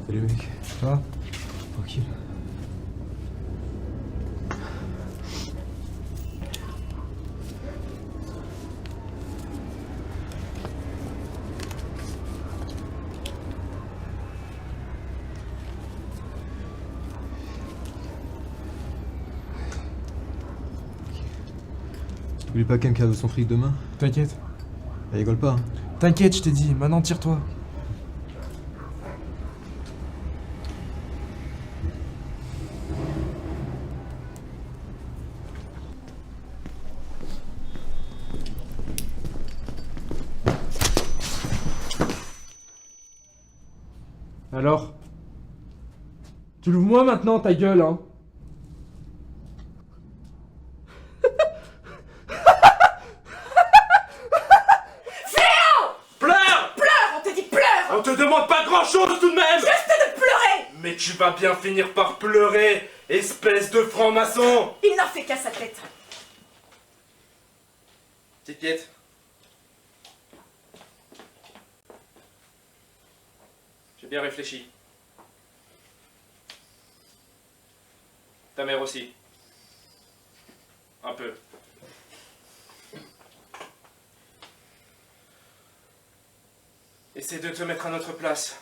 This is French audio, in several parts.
Salut mec. Ça va? Tranquille. N'oublie pas qu'Emka veut son fric demain. T'inquiète. Elle rigole pas. Hein. T'inquiète, je t'ai dit. Maintenant, tire-toi. Alors? Tu l'ouvres moi maintenant, ta gueule, hein? Pleure, on te dit pleure. On te demande pas grand chose tout de même. Juste de pleurer. Mais tu vas bien finir par pleurer, espèce de franc-maçon. Il n'en fait qu'à sa tête. Petite Piette. J'ai bien réfléchi. Ta mère aussi. Un peu. Essaie de te mettre à notre place.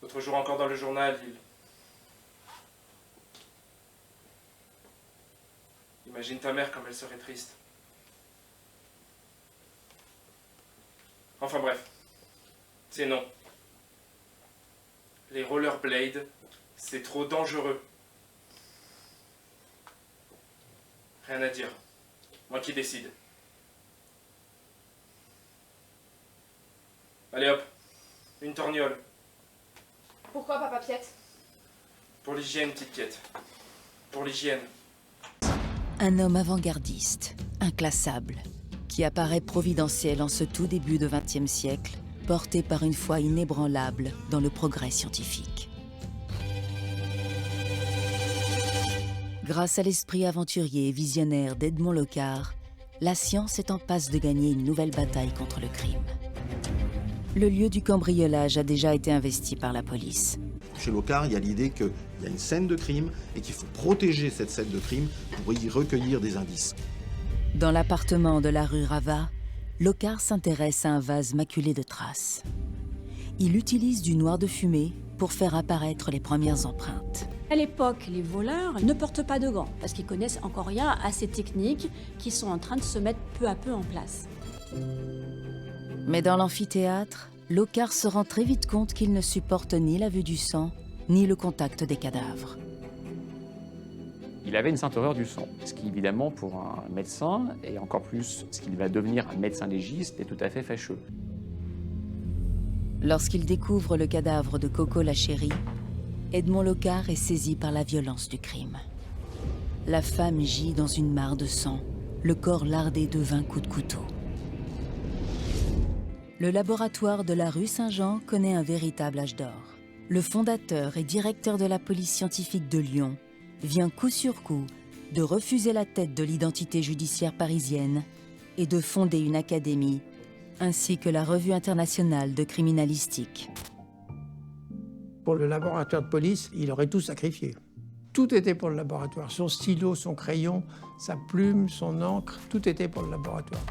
L'autre jour encore dans le journal, Imagine ta mère comme elle serait triste. Enfin bref, c'est non. Les rollerblades, c'est trop dangereux. Rien à dire. Moi qui décide. Allez hop, une torgnole. Pourquoi, papa Piette? Pour l'hygiène, petite Piette. Pour l'hygiène. Un homme avant-gardiste, inclassable, qui apparaît providentiel en ce tout début de XXe siècle, porté par une foi inébranlable dans le progrès scientifique. Grâce à l'esprit aventurier et visionnaire d'Edmond Locard, la science est en passe de gagner une nouvelle bataille contre le crime. Le lieu du cambriolage a déjà été investi par la police. Chez Locard, il y a l'idée qu'il y a une scène de crime et qu'il faut protéger cette scène de crime pour y recueillir des indices. Dans l'appartement de la rue Rava, Locard s'intéresse à un vase maculé de traces. Il utilise du noir de fumée pour faire apparaître les premières empreintes. À l'époque, les voleurs ne portent pas de gants parce qu'ils connaissent encore rien à ces techniques qui sont en train de se mettre peu à peu en place. Mais dans l'amphithéâtre, Locard se rend très vite compte qu'il ne supporte ni la vue du sang, ni le contact des cadavres. Il avait une sainte horreur du sang, ce qui évidemment pour un médecin, et encore plus ce qu'il va devenir un médecin légiste, est tout à fait fâcheux. Lorsqu'il découvre le cadavre de Coco la chérie, Edmond Locard est saisi par la violence du crime. La femme gît dans une mare de sang, le corps lardé de 20 coups de couteau. Le laboratoire de la rue Saint-Jean connaît un véritable âge d'or. Le fondateur et directeur de la police scientifique de Lyon vient coup sur coup de refuser la tête de l'identité judiciaire parisienne et de fonder une académie, ainsi que la Revue internationale de criminalistique. Pour le laboratoire de police, il aurait tout sacrifié. Tout était pour le laboratoire. Son stylo, son crayon, sa plume, son encre, tout était pour le laboratoire.